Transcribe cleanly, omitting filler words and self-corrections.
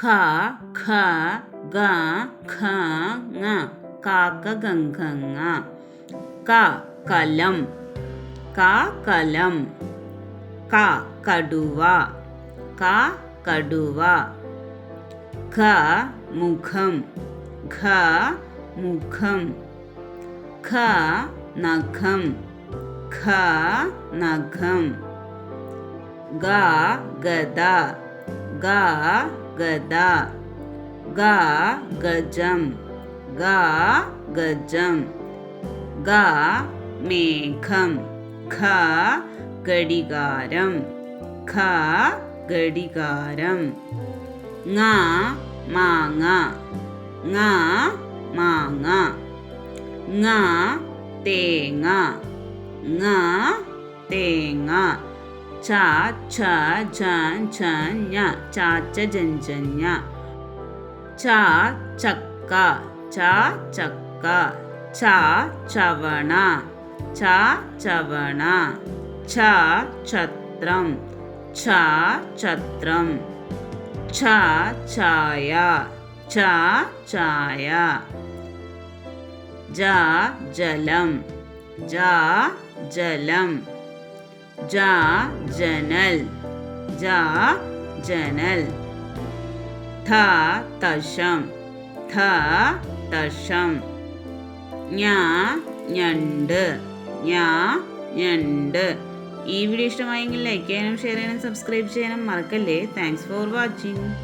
ഖ ഗ ഖ ങ കാക്ക ഗംഗങ്ങ. കലം കലം. കടുവ കടുവ. മുഖം മുഖം. നഖം നഖം. ഗദ ഗദ. ഗജം ഗജം. മേഘം ഘടികാരം ഘടികാരം. മാങ്ങ മാങ്ങ. തേങ്ങ തേങ്ങ. ചാച്ച ജഞ്ചഞ്ഞ. ചക്ക ചക്ക. ചവണ ചവണ. ഛത്രം ഛത്രം. ചായ ചായ. ജലം ജലം. ജനൽ ജനൽ. തശം തശം. ഞണ്ട് ഞണ്ട്. ഈ വീഡിയോ ഇഷ്ടമായെങ്കിൽ ലൈക്ക് ചെയ്യാനും ഷെയർ ചെയ്യാനും സബ്സ്ക്രൈബ് ചെയ്യാനും മറക്കല്ലേ. Thanks for watching.